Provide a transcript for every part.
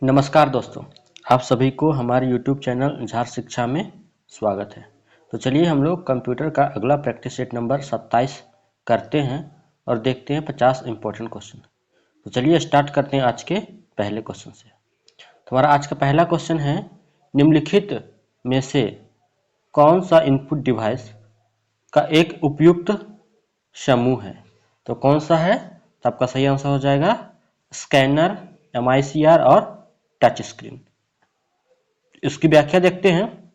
नमस्कार दोस्तों, आप सभी को हमारे YouTube चैनल झार शिक्षा में स्वागत है। तो चलिए हम लोग कंप्यूटर का अगला प्रैक्टिस सेट नंबर 27 करते हैं और देखते हैं 50 इम्पोर्टेंट क्वेश्चन। तो चलिए स्टार्ट करते हैं आज के पहले क्वेश्चन से। तो हमारा आज का पहला क्वेश्चन है, निम्नलिखित में से कौन सा इनपुट डिवाइस का एक उपयुक्त समूह है? तो कौन सा है? तो आपका सही आंसर हो जाएगा स्कैनर, MICR और टच स्क्रीन। इसकी व्याख्या देखते हैं।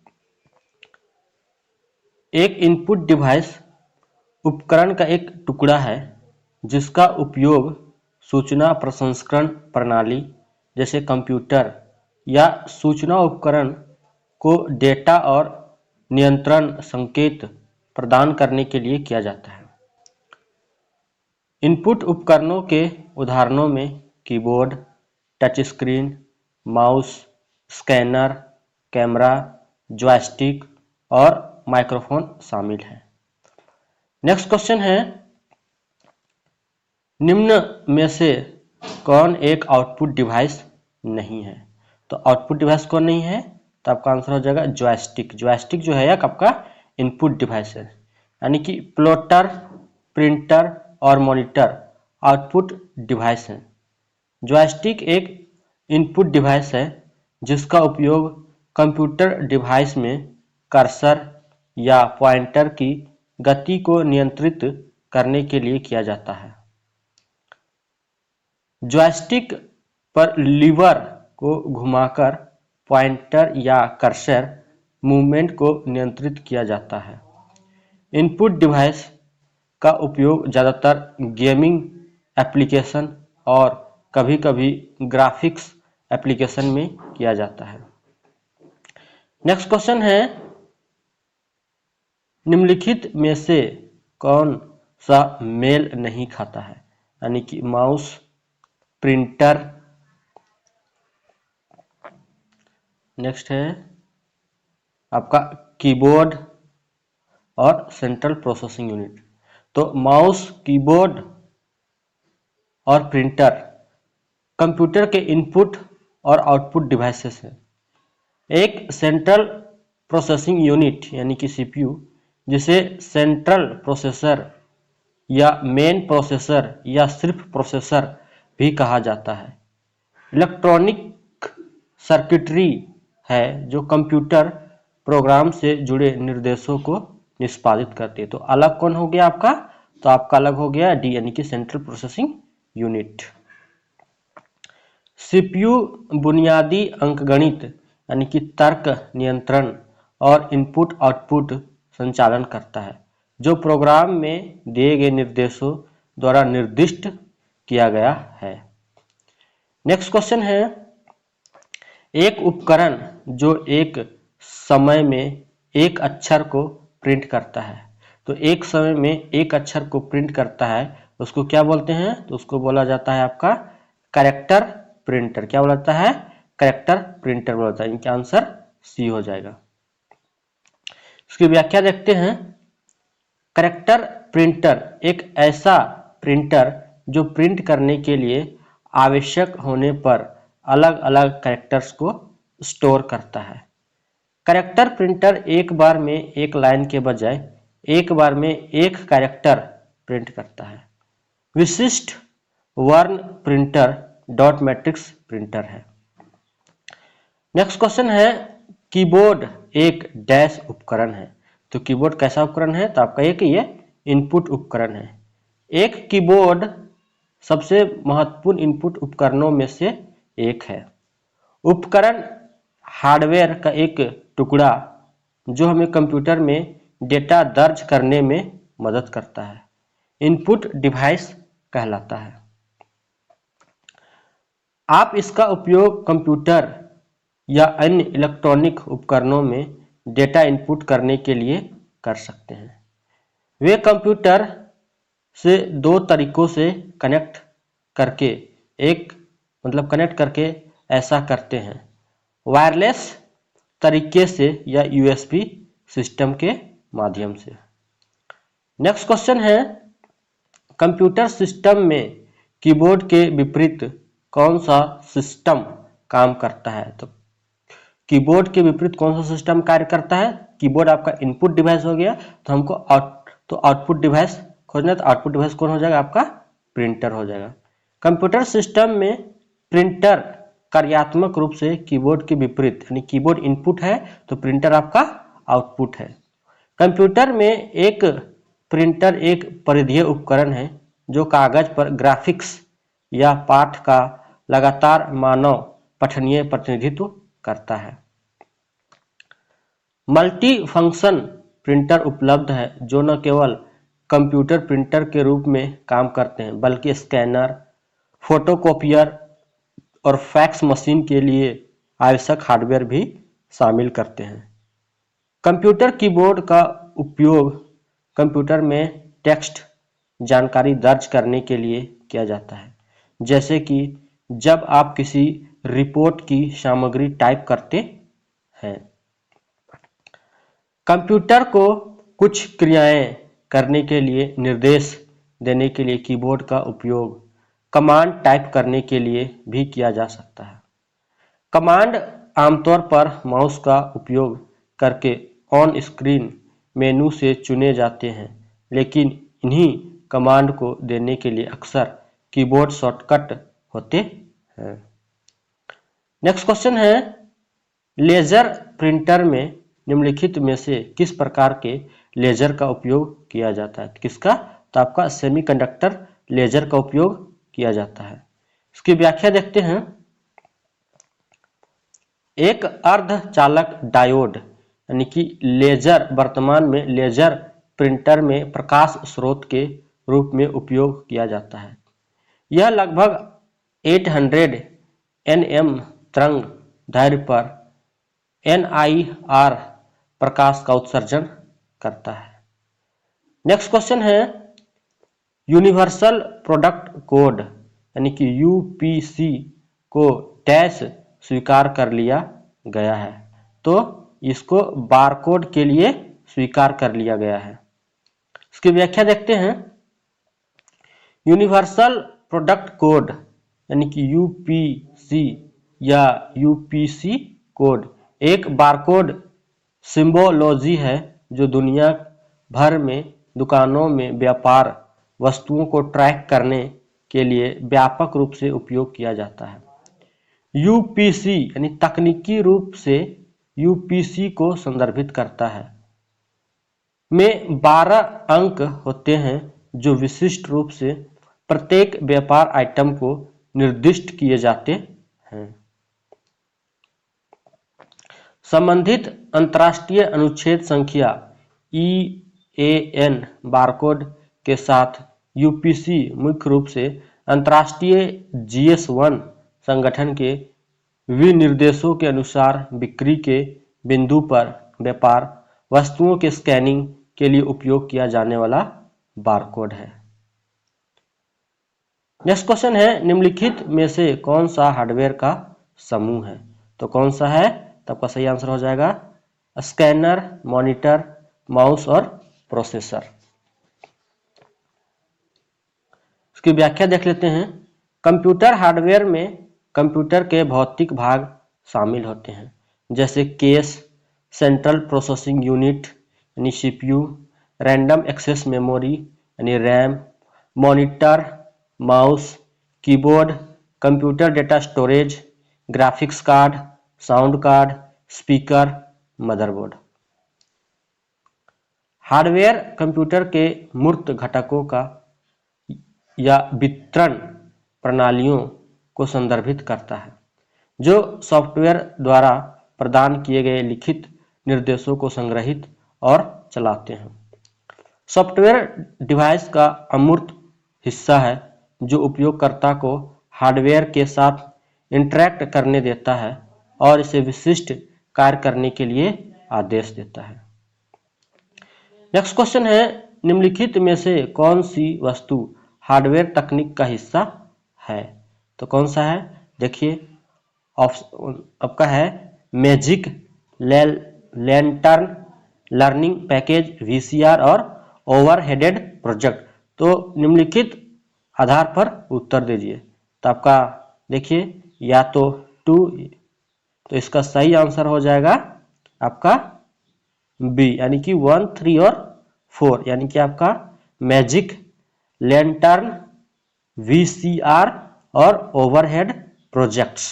एक इनपुट डिवाइस उपकरण का एक टुकड़ा है जिसका उपयोग सूचना प्रसंस्करण प्रणाली जैसे कंप्यूटर या सूचना उपकरण को डेटा और नियंत्रण संकेत प्रदान करने के लिए किया जाता है। इनपुट उपकरणों के उदाहरणों में keyboard, touch screen, mouse, scanner, camera, joystick और माइक्रोफोन शामिल हैं। नेक्स्ट क्वेश्चन है, निम्न में से कौन एक आउटपुट डिवाइस नहीं है? तो आउटपुट डिवाइस कौन नहीं है? तो आपका आंसर हो जाएगा जॉयस्टिक। जॉयस्टिक जो है आपका इनपुट डिवाइस है, यानी कि प्लॉटर, प्रिंटर और मॉनिटर आउटपुट डिवाइस है। जॉयस्टिक एक इनपुट डिवाइस है जिसका उपयोग कंप्यूटर डिवाइस में कर्सर या पॉइंटर की गति को नियंत्रित करने के लिए किया जाता है। जॉयस्टिक पर लीवर को घुमाकर पॉइंटर या कर्सर मूवमेंट को नियंत्रित किया जाता है। इनपुट डिवाइस का उपयोग ज़्यादातर गेमिंग एप्लीकेशन और कभी-कभी ग्राफिक्स एप्लीकेशन में किया जाता है। नेक्स्ट क्वेश्चन है, निम्नलिखित में से कौन सा मेल नहीं खाता है? यानी कि माउस, प्रिंटर, नेक्स्ट है आपका कीबोर्ड और सेंट्रल प्रोसेसिंग यूनिट। तो माउस, कीबोर्ड और प्रिंटर कंप्यूटर के इनपुट और आउटपुट डिवाइसेस हैं। एक सेंट्रल प्रोसेसिंग यूनिट यानी कि CPU, जिसे सेंट्रल प्रोसेसर या मेन प्रोसेसर या सिर्फ प्रोसेसर भी कहा जाता है, इलेक्ट्रॉनिक सर्किटरी है जो कंप्यूटर प्रोग्राम से जुड़े निर्देशों को निष्पादित करती है। तो अलग कौन हो गया आपका? तो आपका अलग हो गया D यानी कि सेंट्रल प्रोसेसिंग यूनिट। CPU बुनियादी अंकगणित यानी कि तर्क नियंत्रण और इनपुट आउटपुट संचालन करता है, जो प्रोग्राम में दिए गए निर्देशों द्वारा निर्दिष्ट किया गया है। नेक्स्ट क्वेश्चन है, एक उपकरण जो एक समय में एक अक्षर को प्रिंट करता है। तो एक समय में एक अक्षर को प्रिंट करता है, उसको क्या बोलते हैं? तो उसको बोला जाता है आपका कैरेक्टर प्रिंटर। क्या बोला जाता है? कैरेक्टर प्रिंटर बोला जाता है। इनका आंसर C हो जाएगा। इसकी व्याख्या देखते हैं। कैरेक्टर प्रिंटर एक ऐसा प्रिंटर जो प्रिंट करने के लिए आवश्यक होने पर अलग अलग कैरेक्टर्स को स्टोर करता है। कैरेक्टर प्रिंटर एक बार में एक लाइन के बजाय एक बार में एक कैरेक्टर प्रिंट करता है। विशिष्ट वर्ण प्रिंटर डॉट मैट्रिक्स प्रिंटर है। नेक्स्ट क्वेश्चन है, कीबोर्ड एक डैश उपकरण है। तो कीबोर्ड कैसा उपकरण है? तो आपका एक ये इनपुट उपकरण है। एक कीबोर्ड सबसे महत्वपूर्ण इनपुट उपकरणों में से एक है। उपकरण हार्डवेयर का एक टुकड़ा जो हमें कंप्यूटर में डेटा दर्ज करने में मदद करता है, इनपुट डिवाइस कहलाता है। आप इसका उपयोग कंप्यूटर या अन्य इलेक्ट्रॉनिक उपकरणों में डेटा इनपुट करने के लिए कर सकते हैं। वे कंप्यूटर से दो तरीकों से कनेक्ट करके ऐसा करते हैं, वायरलेस तरीके से या USB सिस्टम के माध्यम से। नेक्स्ट क्वेश्चन है, कंप्यूटर सिस्टम में कीबोर्ड के विपरीत कौन सा सिस्टम काम करता है। तो कीबोर्ड के विपरीत कौन सा सिस्टम कार्य करता है? कीबोर्ड आपका इनपुट डिवाइस हो गया, तो हमको आउटपुट डिवाइस खोजना है। तो आउटपुट डिवाइस कौन हो जाएगा? आपका प्रिंटर हो जाएगा। कंप्यूटर सिस्टम में प्रिंटर कार्यात्मक रूप से कीबोर्ड के विपरीत, यानी कीबोर्ड इनपुट है तो प्रिंटर आपका आउटपुट है। कंप्यूटर में एक प्रिंटर एक परिधीय उपकरण है जो कागज पर ग्राफिक्स या पाठ का लगातार मानव पठनीय प्रतिनिधित्व करता है। मल्टी फंक्शन प्रिंटर उपलब्ध है जो न केवल कंप्यूटर प्रिंटर के रूप में काम करते हैं बल्कि स्कैनर, फोटोकॉपियर और फैक्स मशीन के लिए आवश्यक हार्डवेयर भी शामिल करते हैं। कंप्यूटर कीबोर्ड का उपयोग कंप्यूटर में टेक्स्ट जानकारी दर्ज करने के लिए किया जाता है, जैसे कि जब आप किसी रिपोर्ट की सामग्री टाइप करते हैं। कंप्यूटर को कुछ क्रियाएं करने के लिए निर्देश देने के लिए कीबोर्ड का उपयोग कमांड टाइप करने के लिए भी किया जा सकता है। कमांड आमतौर पर माउस का उपयोग करके ऑन स्क्रीन मेनू से चुने जाते हैं, लेकिन इन्हीं कमांड को देने के लिए अक्सर कीबोर्ड शॉर्टकट होते हैं। नेक्स्ट क्वेश्चन है, लेजर प्रिंटर में निम्नलिखित में से किस प्रकार के लेजर का उपयोग किया जाता है? किसका? तो आपका सेमीकंडक्टर लेजर का उपयोग किया जाता है। इसकी व्याख्या देखते हैं। एक अर्धचालक डायोड यानी कि लेजर वर्तमान में लेजर प्रिंटर में प्रकाश स्रोत के रूप में उपयोग किया जाता है। यह लगभग 800 nm तरंग दैर्ध्य पर NIR प्रकाश का उत्सर्जन करता है। नेक्स्ट क्वेश्चन है, यूनिवर्सल प्रोडक्ट कोड यानी कि UPC को डैश स्वीकार कर लिया गया है। तो इसको बारकोड के लिए स्वीकार कर लिया गया है। इसकी व्याख्या देखते हैं। यूनिवर्सल प्रोडक्ट कोड यानी कि UPC या UPC कोड एक बारकोड सिंबोलॉजी है जो दुनिया भर में दुकानों में व्यापार वस्तुओं को ट्रैक करने के लिए व्यापक रूप से उपयोग किया जाता है। UPC यानी तकनीकी रूप से UPC को संदर्भित करता है में 12 अंक होते हैं जो विशिष्ट रूप से प्रत्येक व्यापार आइटम को निर्दिष्ट किए जाते हैं। संबंधित अंतर्राष्ट्रीय अनुच्छेद संख्या EAN बारकोड के साथ UPC मुख्य रूप से अंतर्राष्ट्रीय GS1 संगठन के विनिर्देशों के अनुसार बिक्री के बिंदु पर व्यापार वस्तुओं के स्कैनिंग के लिए उपयोग किया जाने वाला बारकोड है। नेक्स्ट क्वेश्चन है, निम्नलिखित में से कौन सा हार्डवेयर का समूह है? तो कौन सा है? तो आपका सही आंसर हो जाएगा स्कैनर, मॉनिटर, माउस और प्रोसेसर। इसकी व्याख्या देख लेते हैं। कंप्यूटर हार्डवेयर में कंप्यूटर के भौतिक भाग शामिल होते हैं, जैसे केस, सेंट्रल प्रोसेसिंग यूनिट यानी CPU, रैंडम एक्सेस मेमोरी यानी RAM, monitor, mouse, keyboard, computer data storage, graphics card, sound card, speaker, motherboard. Hardware computer के मूर्त घटकों का या वितरण प्रणालियों को संदर्भित करता है जो सॉफ्टवेयर द्वारा प्रदान किए गए लिखित निर्देशों को संग्रहित और चलाते हैं। सॉफ्टवेयर डिवाइस का अमूर्त हिस्सा है जो उपयोगकर्ता को हार्डवेयर के साथ इंटरैक्ट करने देता है और इसे विशिष्ट कार्य करने के लिए आदेश देता है। नेक्स्ट क्वेश्चन है, निम्नलिखित में से कौन सी वस्तु हार्डवेयर तकनीक का हिस्सा है? तो कौन सा है? देखिए, आपका है magic lantern, learning package, VCR और ओवरहेडेड प्रोजेक्ट। तो निम्नलिखित आधार पर उत्तर दीजिए। तो आपका देखिए, या तो 2, तो इसका सही आंसर हो जाएगा आपका बी, यानी कि 1, 3 और 4, यानी कि आपका मैजिक लैंटर्न, VCR और ओवरहेड प्रोजेक्ट्स।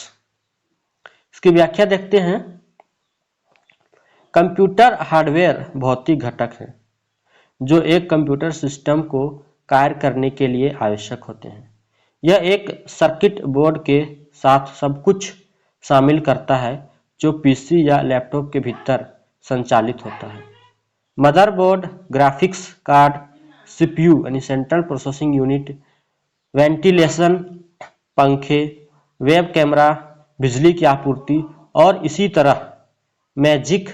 इसकी व्याख्या देखते हैं। कंप्यूटर हार्डवेयर भौतिक घटक हैं जो एक कंप्यूटर सिस्टम को कार्य करने के लिए आवश्यक होते हैं। यह एक सर्किट बोर्ड के साथ सब कुछ शामिल करता है जो पीसी या लैपटॉप के भीतर संचालित होता है। मदरबोर्ड, ग्राफिक्स कार्ड, CPU यानी सेंट्रल प्रोसेसिंग यूनिट, वेंटिलेशन, पंखे, वेब कैमरा, बिजली की आपूर्ति और इसी तरह मैजिक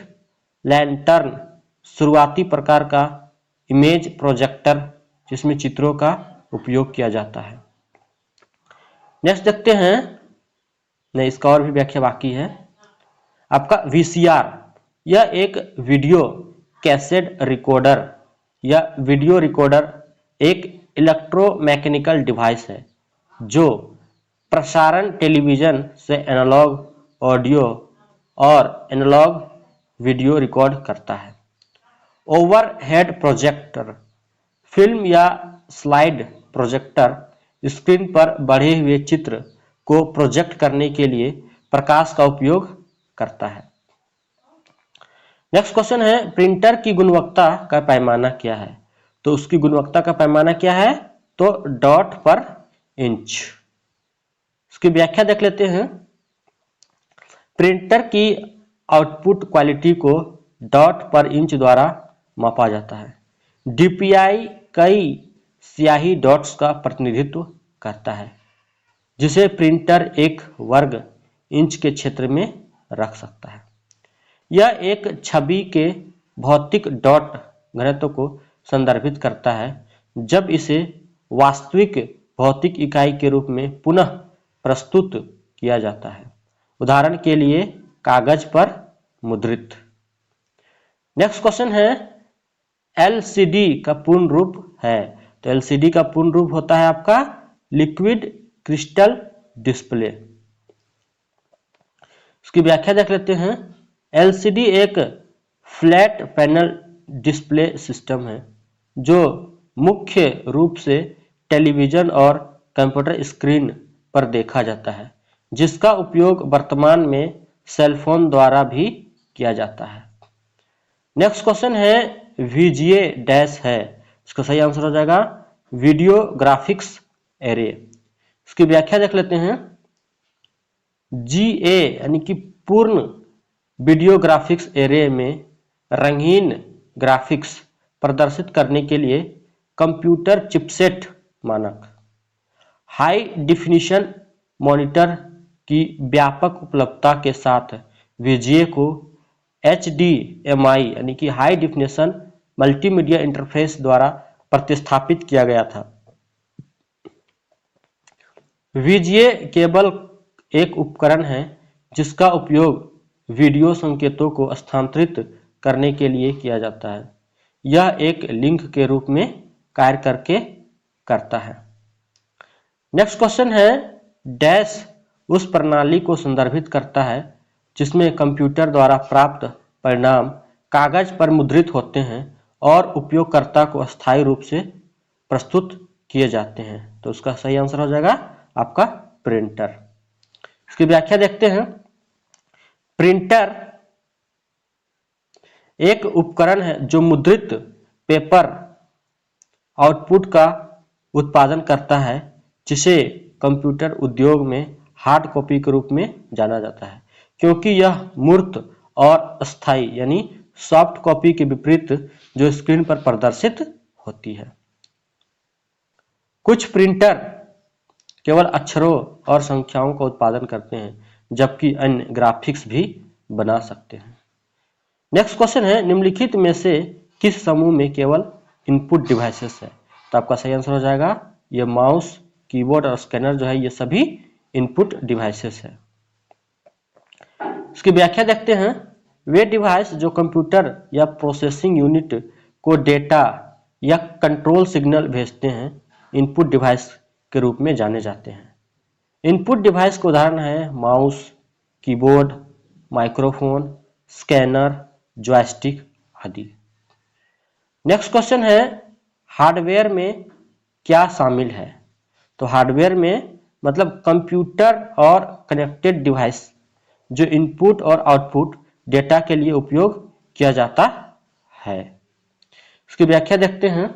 लैंटर्न शुरुआती प्रकार का इमेज प्रोजेक्टर जिसमें चित्रों का उपयोग किया जाता है। नेक्स्ट देखते हैं, नहीं इसका और भी व्याख्या बाकी है। आपका VCR, यह एक वीडियो कैसेट रिकॉर्डर या वीडियो रिकॉर्डर एक इलेक्ट्रोमैकेनिकल डिवाइस है जो प्रसारण टेलीविजन से एनालॉग ऑडियो और एनालॉग वीडियो रिकॉर्ड करता है। ओवरहेड प्रोजेक्टर, फिल्म या स्लाइड प्रोजेक्टर स्क्रीन पर बढ़े हुए चित्र को प्रोजेक्ट करने के लिए प्रकाश का उपयोग करता है। नेक्स्ट क्वेश्चन है, प्रिंटर की गुणवत्ता का पैमाना क्या है? तो उसकी गुणवत्ता का पैमाना क्या है? तो डॉट पर इंच। इसकी व्याख्या देख लेते हैं। प्रिंटर की आउटपुट क्वालिटी को डॉट पर इंच द्वारा मापा जाता है। DPI कई स्याही डॉट्स का प्रतिनिधित्व करता है जिसे प्रिंटर एक वर्ग इंच के क्षेत्र में रख सकता है। यह एक छवि के भौतिक डॉट घनत्व को संदर्भित करता है जब इसे वास्तविक भौतिक इकाई के रूप में पुनः प्रस्तुत किया जाता है, उदाहरण के लिए कागज पर मुद्रित। नेक्स्ट क्वेश्चन है, LCD का पूर्ण रूप है? तो LCD का पूर्ण रूप होता है आपका लिक्विड क्रिस्टल डिस्प्ले। इसकी व्याख्या देख लेते हैं। LCD एक फ्लैट पैनल डिस्प्ले सिस्टम है जो मुख्य रूप से टेलीविजन और कंप्यूटर स्क्रीन पर देखा जाता है, जिसका उपयोग वर्तमान में सेलफोन द्वारा भी किया जाता है। नेक्स्ट क्वेश्चन है, VGA डैश है? इसका सही आंसर हो जाएगा वीडियो ग्राफिक्स एरे। इसकी व्याख्या देख लेते हैं। GA यानी कि पूर्ण वीडियो ग्राफिक्स एरे में रंगीन ग्राफिक्स प्रदर्शित करने के लिए कंप्यूटर चिपसेट मानक, हाई डिफिनिशन मॉनिटर की व्यापक उपलब्धता के साथ VGA को HDMI यानी कि हाई डिफिनेशन मल्टीमीडिया इंटरफेस द्वारा प्रतिस्थापित किया गया था। VGA केवल एक उपकरण है जिसका उपयोग वीडियो संकेतों को स्थानांतरित करने के लिए किया जाता है। यह एक लिंक के रूप में कार्य करता है। नेक्स्ट क्वेश्चन है, डैश उस प्रणाली को संदर्भित करता है जिसमें कंप्यूटर द्वारा प्राप्त परिणाम कागज पर मुद्रित होते हैं और उपयोगकर्ता को अस्थायी रूप से प्रस्तुत किए जाते हैं। तो उसका सही आंसर हो जाएगा आपका प्रिंटर। इसकी व्याख्या देखते हैं। प्रिंटर एक उपकरण है जो मुद्रित पेपर आउटपुट का उत्पादन करता है, जिसे कंप्यूटर उद्योग में हार्ड कॉपी के रूप में जाना जाता है, क्योंकि यह मूर्त और अस्थायी यानी सॉफ्ट कॉपी के विपरीत जो स्क्रीन पर प्रदर्शित होती है। कुछ प्रिंटर केवल अक्षरों और संख्याओं का उत्पादन करते हैं, जबकि अन्य ग्राफिक्स भी बना सकते हैं। नेक्स्ट क्वेश्चन है, निम्नलिखित में से किस समूह में केवल इनपुट डिवाइसेस है? तो आपका सही आंसर हो जाएगा ये माउस, कीबोर्ड और स्कैनर जो है ये सभी इनपुट डिवाइसेस है। इसकी व्याख्या देखते हैं। वे डिवाइस जो कंप्यूटर या प्रोसेसिंग यूनिट को डेटा या कंट्रोल सिग्नल भेजते हैं इनपुट डिवाइस के रूप में जाने जाते हैं। इनपुट डिवाइस के उदाहरण है mouse, keyboard, microphone, scanner, joystick आदि। नेक्स्ट क्वेश्चन है, हार्डवेयर में क्या शामिल है? तो हार्डवेयर में मतलब कंप्यूटर और कनेक्टेड डिवाइस जो इनपुट और आउटपुट डेटा के लिए उपयोग किया जाता है। इसकी व्याख्या देखते हैं।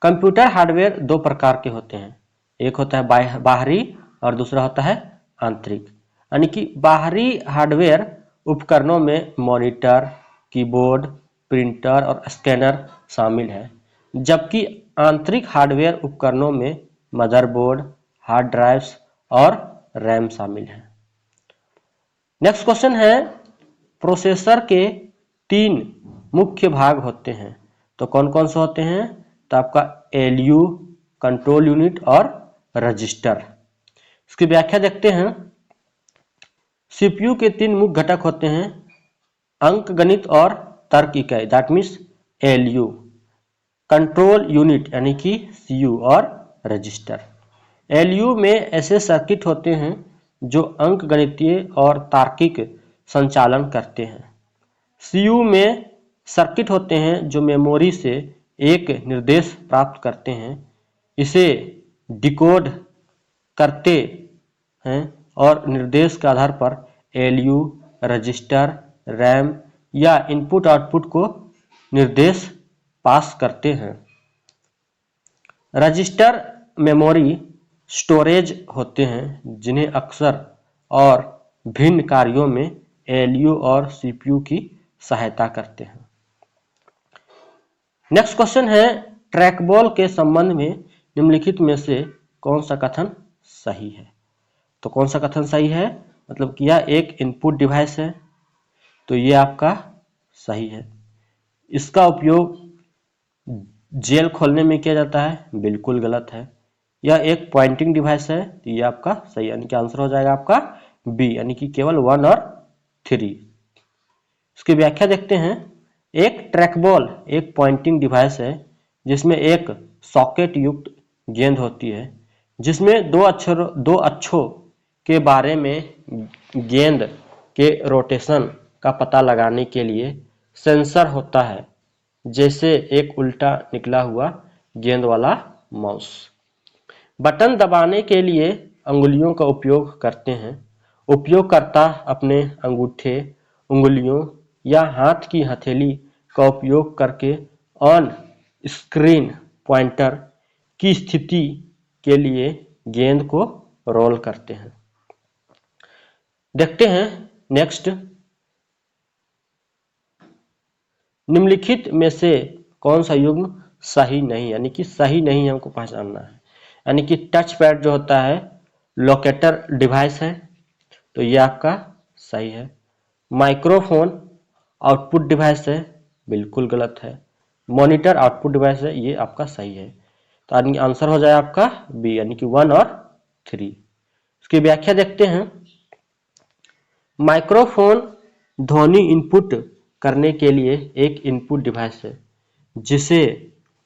कंप्यूटर हार्डवेयर दो प्रकार के होते हैं, एक होता है बाहरी और दूसरा होता है आंतरिक। यानी कि बाहरी हार्डवेयर उपकरणों में मॉनिटर, कीबोर्ड, प्रिंटर और स्कैनर शामिल है, जबकि आंतरिक हार्डवेयर उपकरणों में मदरबोर्ड, हार्ड ड्राइव्स और रैम शामिल है। नेक्स्ट क्वेश्चन है, प्रोसेसर के 3 मुख्य भाग होते हैं, तो कौन कौन से होते हैं? तो आपका एलयू, कंट्रोल यूनिट और रजिस्टर। इसकी व्याख्या देखते हैं। सीपीयू के 3 मुख्य घटक होते हैं, अंकगणित और तर्क इकाई that means ALU, control unit यानी कि सीयू और रजिस्टर। एलयू में ऐसे सर्किट होते हैं जो अंकगणितीय और तार्किक संचालन करते हैं। सीयू में सर्किट होते हैं जो मेमोरी से एक निर्देश प्राप्त करते हैं, इसे डिकोड करते हैं और निर्देश के आधार पर एलयू, रजिस्टर, रैम या इनपुट आउटपुट को निर्देश पास करते हैं। रजिस्टर मेमोरी स्टोरेज होते हैं जिन्हें अक्सर और भिन्न कार्यों में एलयू और सीपीयू की सहायता करते हैं। नेक्स्ट क्वेश्चन है, ट्रैकबॉल के संबंध में निम्नलिखित में से कौन सा कथन सही है? तो कौन सा कथन सही है? मतलब कि यह एक इनपुट डिवाइस है, तो ये आपका सही है। इसका उपयोग जेल खोलने में किया जाता है, बिल्कुल गलत है। यह एक पॉइंटिंग डिवाइस है, तो ये आपका सही, यानी कि आंसर हो जाएगा आपका बी, यानी कि केवल 1 और 3। इसकी व्याख्या देखते हैं। एक ट्रैकबॉल एक पॉइंटिंग डिवाइस है जिसमें एक सॉकेट युक्त गेंद होती है, जिसमें दो अक्षों के बारे में गेंद के रोटेशन का पता लगाने के लिए सेंसर होता है, जैसे एक उल्टा निकला हुआ गेंद वाला माउस। बटन दबाने के लिए अंगुलियों का उपयोग करते हैं। उपयोगकर्ता अपने अंगूठे, उंगलियों या हाथ की हथेली का उपयोग करके ऑन स्क्रीन पॉइंटर की स्थिति के लिए गेंद को रोल करते हैं। देखते हैं नेक्स्ट, निम्नलिखित में से कौन सा युग्म सही नहीं, यानी कि सही नहीं हमको पहचानना है। यानी कि टच पैड जो होता है लोकेटर डिवाइस है, तो ये आपका सही है। माइक्रोफोन आउटपुट डिवाइस है, बिल्कुल गलत है। मॉनिटर आउटपुट डिवाइस है, ये आपका सही है। तो आंसर हो जाए आपका बी, यानी कि 1 और 3। इसकी व्याख्या देखते हैं। माइक्रोफोन ध्वनि इनपुट करने के लिए एक इनपुट डिवाइस है जिसे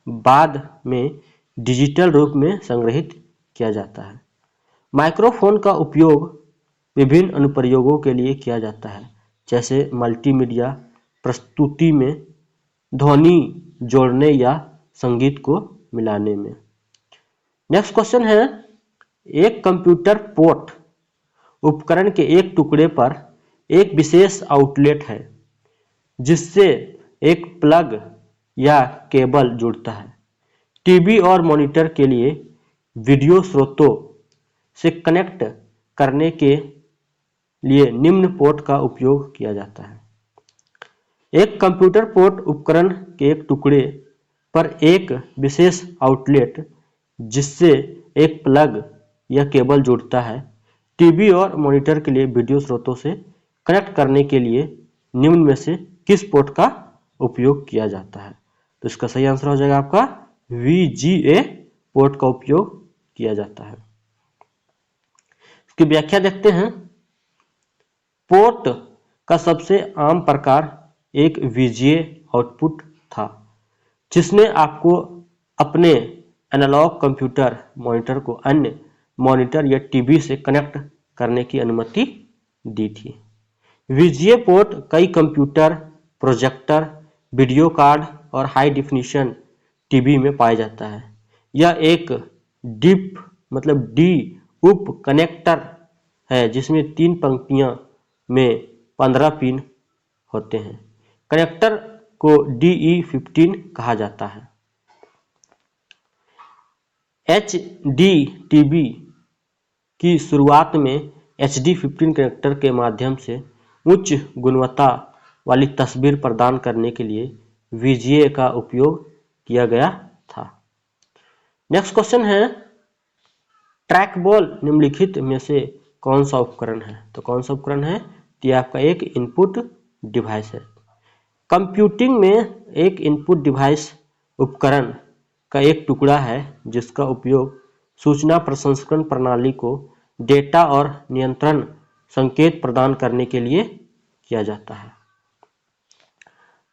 बाद में डिजिटल रूप में संग्रहित किया जाता है। माइक्रोफोन का उपयोग विभिन्न अनुप्रयोगों के लिए किया जाता है, जैसे मल्टीमीडिया प्रस्तुति में, ध्वनि जोड़ने या संगीत को मिलाने में। नेक्स्ट क्वेश्चन है, एक कंप्यूटर पोर्ट उपकरण के एक टुकड़े पर एक विशेष आउटलेट है जिससे एक प्लग या केबल जुड़ता है। टीवी और मॉनिटर के लिए वीडियो स्रोतों से कनेक्ट करने के लिए निम्न पोर्ट का उपयोग किया जाता है। एक कंप्यूटर पोर्ट उपकरण के एक टुकड़े पर एक विशेष आउटलेट जिससे एक प्लग या केबल जुड़ता है, टीवी और मॉनिटर के लिए वीडियो स्रोतों से कनेक्ट करने के लिए निम्न में से किस पोर्ट का उपयोग किया जाता है? तो इसका सही आंसर हो जाएगा आपका VGA पोर्ट का उपयोग किया जाता है। इसकी व्याख्या देखते हैं। पोर्ट का सबसे आम प्रकार एक VGA आउटपुट था जिसने आपको अपने एनालॉग कंप्यूटर मॉनिटर को अन्य मॉनिटर या टीवी से कनेक्ट करने की अनुमति दी थी। वीजीए पोर्ट कई कंप्यूटर, प्रोजेक्टर, वीडियो कार्ड और हाई डिफिनिशन टीवी में पाया जाता है। यह एक डीप मतलब डी उप कनेक्टर है जिसमें 3 पंक्तियां में 15 पिन होते हैं। कनेक्टर को DE15 कहा जाता है। HD की शुरुआत में HD15 कनेक्टर के माध्यम से उच्च गुणवत्ता वाली तस्वीर प्रदान करने के लिए VGA का उपयोग किया गया था। नेक्स्ट क्वेश्चन है, ट्रैकबॉल निम्नलिखित में से कौन सा उपकरण है? तो कौन सा उपकरण है? तो यह आपका एक इनपुट डिवाइस है। कंप्यूटिंग में एक इनपुट डिवाइस उपकरण का एक टुकड़ा है जिसका उपयोग सूचना प्रसंस्करण प्रणाली को डेटा और नियंत्रण संकेत प्रदान करने के लिए किया जाता है।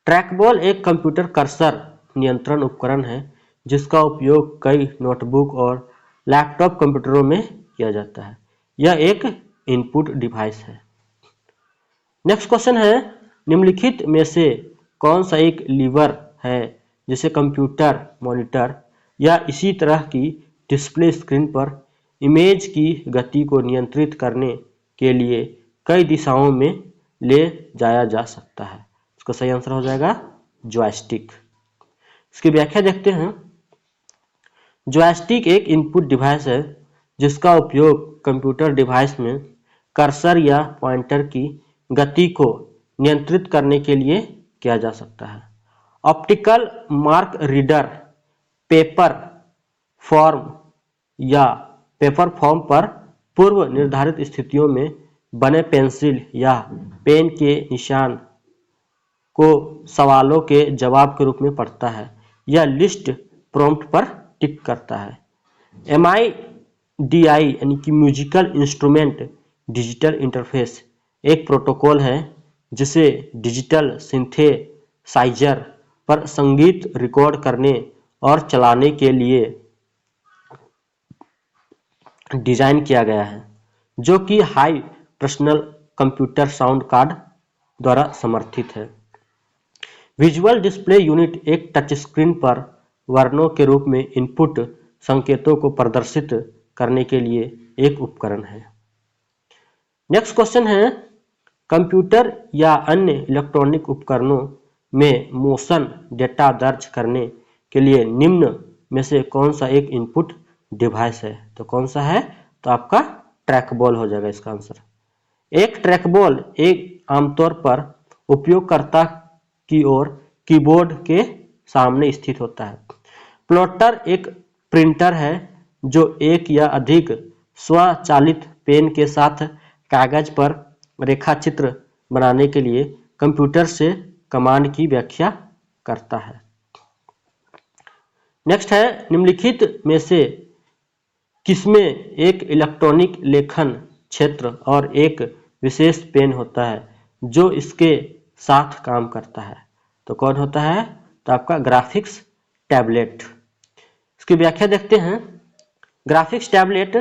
ट्रैकबॉल एक कंप्यूटर कर्सर नियंत्रण उपकरण है जिसका उपयोग कई नोटबुक और लैपटॉप कंप्यूटरों में किया जाता है। यह एक इनपुट डिवाइस है। नेक्स्ट क्वेश्चन है, निम्नलिखित में से कौन सा एक लीवर है जिसे कंप्यूटर मॉनिटर या इसी तरह की डिस्प्ले स्क्रीन पर इमेज की गति को नियंत्रित करने के लिए कई दिशाओं में ले जाया जा सकता है? इसका सही आंसर हो जाएगा जॉयस्टिक। इसकी व्याख्या देखते हैं। जॉयस्टिक एक इनपुट डिवाइस है जिसका उपयोग कंप्यूटर डिवाइस में कर्सर या पॉइंटर की गति को नियंत्रित करने के लिए किया जा सकता है। Optical mark reader paper form पर पूर्व निर्धारित स्थितियों में बने पेंसिल या पेन के निशान को सवालों के जवाब के रूप में पढ़ता है या लिस्ट प्रॉम्प्ट पर टिक करता है। MIDI यानी कि म्यूजिकल इंस्ट्रूमेंट डिजिटल इंटरफेस एक प्रोटोकॉल है जिसे डिजिटल सिंथेसाइजर पर संगीत रिकॉर्ड करने और चलाने के लिए डिजाइन किया गया है, जो कि high personal computer sound card द्वारा समर्थित है। विजुअल डिस्प्ले यूनिट एक टच स्क्रीन पर वर्णों के रूप में इनपुट संकेतों को प्रदर्शित करने के लिए एक उपकरण है। नेक्स्ट क्वेश्चन है, कंप्यूटर या अन्य इलेक्ट्रॉनिक उपकरणों में मोशन डेटा दर्ज करने के लिए निम्न में से कौन सा एक इनपुट डिवाइस है? तो कौन सा है? तो आपका ट्रैकबॉल हो जाएगा इसका आंसर। एक ट्रैकबॉल एक आमतौर पर उपयोगकर्ता की ओर कीबोर्ड के सामने स्थित होता है। प्लॉटर एक प्रिंटर है जो एक या अधिक स्वचालित पेन के साथ कागज पर रेखाचित्र बनाने के लिए कंप्यूटर से कमांड की व्याख्या करता है। नेक्स्ट है, निम्नलिखित में से किसमें एक इलेक्ट्रॉनिक लेखन क्षेत्र और एक विशेष पेन होता है जो इसके साथ काम करता है? तो कौन होता है? तो आपका ग्राफिक्स टैबलेट। इसकी व्याख्या देखते हैं। ग्राफिक्स टैबलेट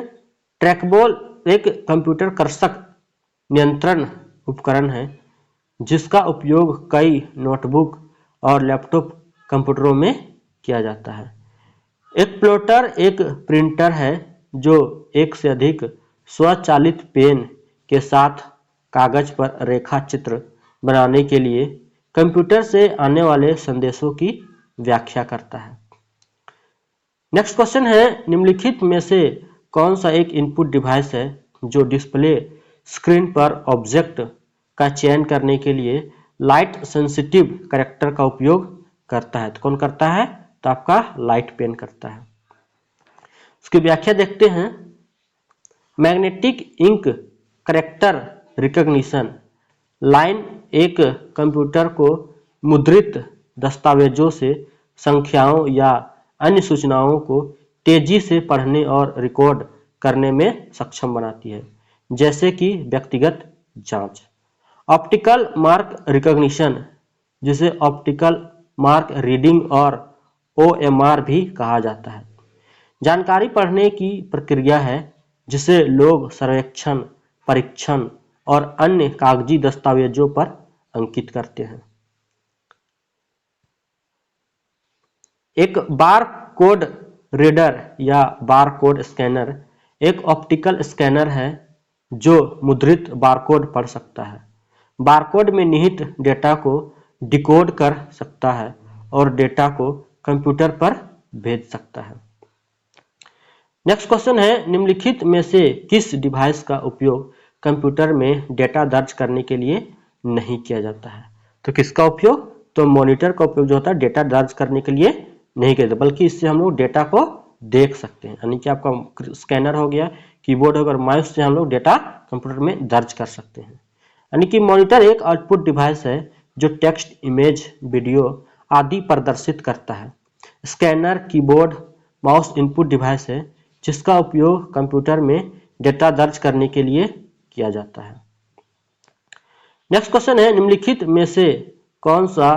ट्रैकबॉल एक कंप्यूटर कर्सर नियंत्रण उपकरण है जिसका उपयोग कई नोटबुक और लैपटॉप कंप्यूटरों में किया जाता है। एक प्लॉटर एक प्रिंटर है जो एक से अधिक स्वचालित पेन के साथ कागज पर रेखा चित्र बनाने के लिए कंप्यूटर से आने वाले संदेशों की व्याख्या करता है। नेक्स्ट क्वेश्चन है, निम्नलिखित में से कौन सा एक इनपुट डिवाइस है जो डिस्प्ले स्क्रीन पर ऑब्जेक्ट का चयन करने के लिए लाइट सेंसिटिव कैरेक्टर का उपयोग करता है? तो कौन करता है? तो आपका लाइट पेन करता है। उसकी व्याख्या देखते हैं। Magnetic ink character recognition line एक कंप्यूटर को मुद्रित दस्तावेजों से संख्याओं या अन्य सूचनाओं को तेजी से पढ़ने और रिकॉर्ड करने में सक्षम बनाती है, जैसे कि व्यक्तिगत जांच। ऑप्टिकल मार्क रिकॉग्निशन, जिसे ऑप्टिकल मार्क रीडिंग और OMR भी कहा जाता है, जानकारी पढ़ने की प्रक्रिया है जिसे लोग सर्वेक्षण, परीक्षण और अन्य कागजी दस्तावेजों पर अंकित करते हैं। एक बार कोड रीडर या बार कोड स्कैनर एक ऑप्टिकल स्कैनर है जो मुद्रित बारकोड पढ़ सकता है, बारकोड में निहित डेटा को डिकोड कर सकता है और डेटा को कंप्यूटर पर भेज सकता है। नेक्स्ट क्वेश्चन है, निम्नलिखित में से किस डिवाइस का उपयोग कंप्यूटर में डेटा दर्ज करने के लिए नहीं किया जाता है? तो किसका उपयोग? तो मॉनिटर का उपयोग जो होता है डेटा दर्ज करने के लिए नहीं किया जाता, बल्कि इससे हम लोग डेटा को देख सकते हैं। यानी कि आपका स्कैनर हो गया, कीबोर्ड हो गया और माउस से हम लोग डेटा कंप्यूटर में दर्ज कर सकते हैं। यानी कि मॉनिटर एक आउटपुट डिवाइस है जो टेक्स्ट, इमेज, वीडियो आदि प्रदर्शित करता है। Scanner, keyboard, mouse input device है जिसका उपयोग कंप्यूटर में डेटा दर्ज करने के लिए किया जाता है। नेक्स्ट क्वेश्चन है, निम्नलिखित में से कौन सा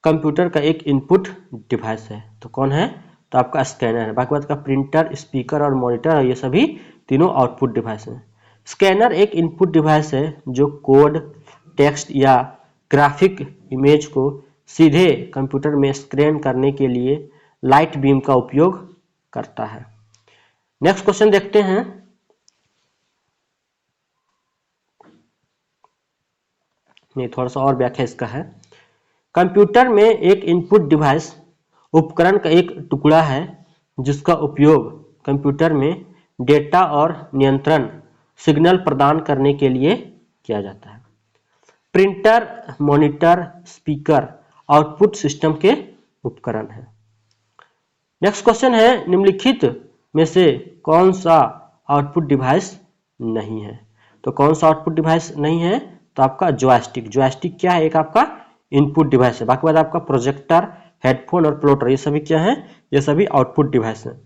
कंप्यूटर का एक इनपुट डिवाइस है? तो कौन है? तो आपका स्कैनर है। बाकी बात का प्रिंटर, स्पीकर और मॉनिटर ये सभी तीनों आउटपुट डिवाइस हैं। स्कैनर एक इनपुट डिवाइस है जो कोड, टेक्स्ट या ग्राफिक इमेज को सीधे कंप्यूटर में स्कैन करने के लिए लाइट बीम का उपयोग करता है। नेक्स्ट क्वेश्चन देखते हैं। नहीं, थोड़ा सा और व्याख्या इसका है। कंप्यूटर में एक इनपुट डिवाइस उपकरण का एक टुकड़ा है जिसका उपयोग कंप्यूटर में डेटा और नियंत्रण सिग्नल प्रदान करने के लिए किया जाता है। Printer, monitor, speaker output system के उपकरण हैं। नेक्स्ट क्वेश्चन है, निम्नलिखित में से कौन सा आउटपुट डिवाइस नहीं है? तो कौन सा आउटपुट डिवाइस नहीं है? तो आपका जॉयस्टिक। जॉयस्टिक क्या है? एक आपका इनपुट डिवाइस है। बाकी बात आपका प्रोजेक्टर, हेडफोन और प्लॉटर ये सभी क्या है? ये सभी आउटपुट डिवाइस हैं।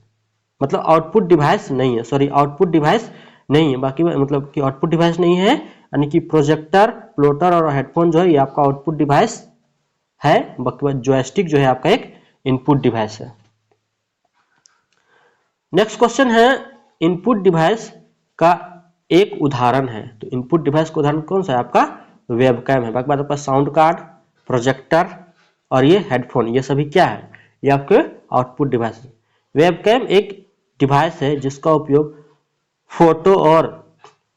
मतलब आउटपुट डिवाइस नहीं है, सॉरी आउटपुट डिवाइस नहीं है। बाकी मतलब कि आउटपुट डिवाइस नहीं है, यानी कि प्रोजेक्टर, प्लॉटर और हेडफोन जो है ये आपका आउटपुट डिवाइस है। बाकी बात जॉयस्टिक जो है आपका एक इनपुट डिवाइस है। नेक्स्ट क्वेश्चन है, इनपुट डिवाइस का एक उदाहरण है। तो इनपुट डिवाइस का उदाहरण कौन सा है? आपका वेबकैम है। बाकी बात आपका साउंड कार्ड, प्रोजेक्टर और ये हेडफोन ये सभी क्या है? ये आपके आउटपुट डिवाइस है। वेबकैम एक डिवाइस है जिसका उपयोग फोटो और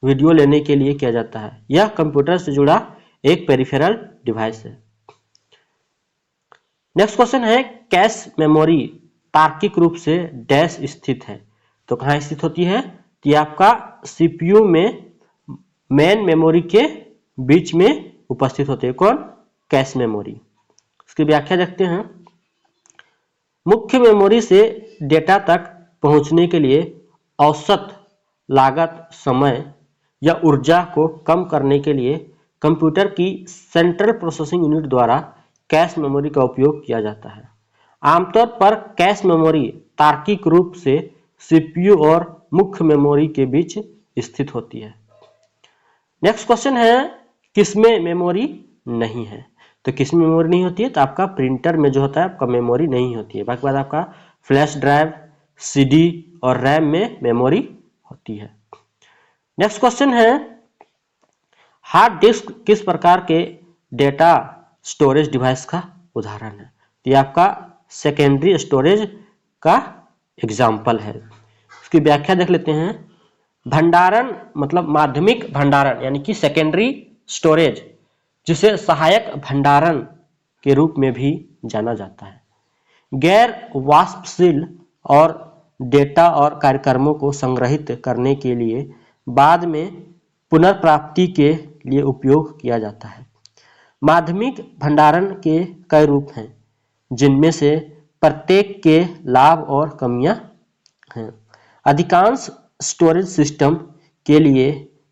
वीडियो लेने के लिए किया जाता है। यह कंप्यूटर से जुड़ा एक पेरिफेरल डिवाइस है। नेक्स्ट क्वेश्चन है, कैश मेमोरी तार्किक रूप से डैश स्थित है। तो कहाँ स्थित होती है? तो ये आपका सीपीयू में मेन मेमोरी के बीच में उपस्थित होते हैं। कौन? Cache memory. इसकी व्याख्या देखते हैं। मुख्य मेमोरी से डेटा तक पहुंचने के लिए औसत लागत, समय या ऊर्जा को कम करने के लिए कंप्यूटर की सेंट्रल प्रोसेसिंग यूनिट द्वारा कैश मेमोरी का उपयोग किया जाता है। आमतौर पर कैश मेमोरी तार्किक रूप से सीपीयू और मुख्य मेमोरी के बीच स्थित होती है। नेक्स्ट क्वेश्चन है, किसमें मेमोरी नहीं है? तो किसमें मेमोरी नहीं होती है? तो आपका प्रिंटर में जो होता है आपका मेमोरी नहीं होती है। बाकी बात आपका फ्लैश ड्राइव, सीडी और रैम में मेमोरी होती है। नेक्स्ट क्वेश्चन है, हार्ड डिस्क किस प्रकार के डेटा स्टोरेज डिवाइस का उदाहरण है? तो ये आपका सेकेंडरी स्टोरेज का एग्जाम्पल है। इसकी व्याख्या देख लेते हैं। भंडारण मतलब माध्यमिक भंडारण यानी कि सेकेंडरी स्टोरेज, जिसे सहायक भंडारण के रूप में भी जाना जाता है, गैर वाष्पशील और डेटा और कार्यक्रमों को संग्रहित करने के लिए बाद में पुनर्प्राप्ति के लिए उपयोग किया जाता है। माध्यमिक भंडारण के कई रूप हैं जिनमें से प्रत्येक के लाभ और कमियां हैं। अधिकांश स्टोरेज सिस्टम के लिए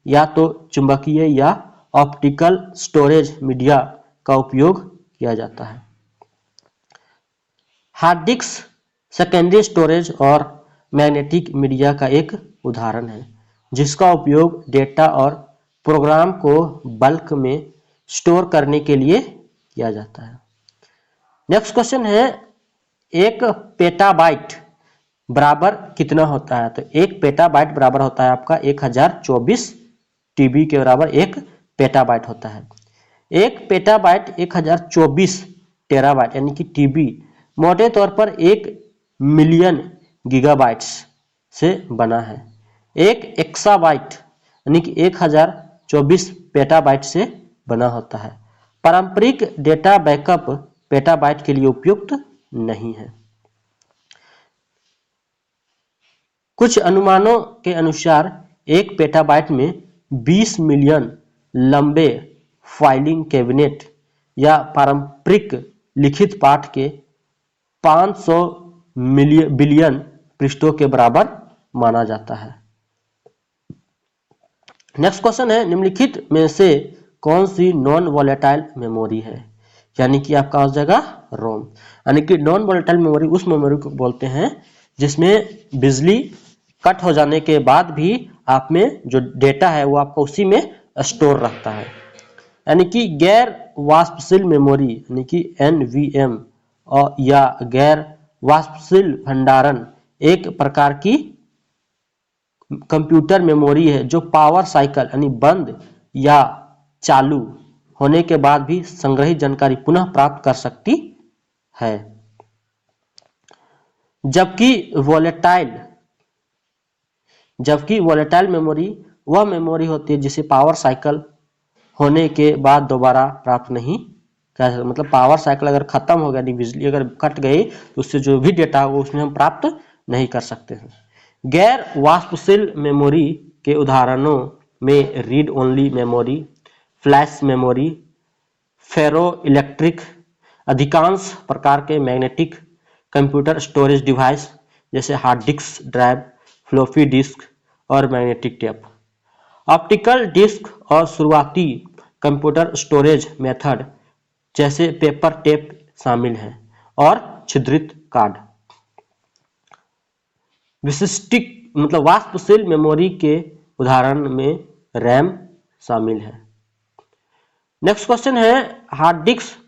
या तो चुंबकीय या ऑप्टिकल स्टोरेज मीडिया का उपयोग किया जाता है। हार्ड डिस्क सेकेंडरी स्टोरेज और मैग्नेटिक मीडिया का एक उदाहरण है जिसका उपयोग डेटा और प्रोग्राम को बल्क में स्टोर करने के लिए किया जाता है। नेक्स्ट क्वेश्चन है, एक पेटाबाइट बराबर कितना होता है? तो एक पेटाबाइट बराबर होता है आपका 1024 टीबी के बराबर 1 पेटाबाइट होता है। 1 पेटाबाइट 1024 टेराबाइट यानी कि टीबी मोटे तौर पर 1 मिलियन गीगाबाइट्स से बना है। 1 एक्साबाइट यानी कि 1024 पेटाबाइट से बना होता है। पारंपरिक डेटा बैकअप पेटाबाइट के लिए उपयुक्त नहीं है। कुछ अनुमानों के अनुसार 1 पेटाबाइट में 20 मिलियन लंबे फाइलिंग कैबिनेट या पारंपरिक लिखित पाठ के 500 बिलियन पृष्ठों के बराबर माना जाता है। नेक्स्ट क्वेश्चन है, निम्नलिखित में से कौन सी नॉन वॉलेटाइल मेमोरी है? यानी कि आपका हो जाएगा रोम। यानी कि नॉन वॉलेटाइल मेमोरी उस मेमोरी को बोलते हैं जिसमें बिजली कट हो जाने के बाद भी आप में जो डेटा है वो आपका उसी में स्टोर रहता है। यानी कि गैर वाष्पशील मेमोरी यानी कि NVM और या गैर वाष्पशील भंडारण एक प्रकार की कंप्यूटर मेमोरी है जो पावर साइकिल यानी बंद या चालू होने के बाद भी संग्रहित जानकारी पुनः प्राप्त कर सकती है। जबकि वॉलेटाइल मेमोरी वह मेमोरी होती है जिसे पावर साइकिल होने के बाद दोबारा प्राप्त नहीं कर सकते। मतलब पावर साइकिल अगर खत्म हो गया, बिजली अगर कट गई तो उससे जो भी डेटा हो उसमें हम प्राप्त नहीं कर सकते हैं। गैर वाष्पशील मेमोरी के उदाहरणों में read only memory, flash memory, ferroelectric, अधिकांश प्रकार के मैग्नेटिक कंप्यूटर स्टोरेज डिवाइस जैसे hard disk drive, floppy disk और मैग्नेटिक टेप, ऑप्टिकल डिस्क और शुरुआती कंप्यूटर स्टोरेज मेथड जैसे पेपर टेप शामिल हैं और छिद्रित कार्ड। विशिष्टिक मतलब वाष्पशील मेमोरी के उदाहरण में रैम शामिल है। नेक्स्ट क्वेश्चन है, हार्ड डिस्क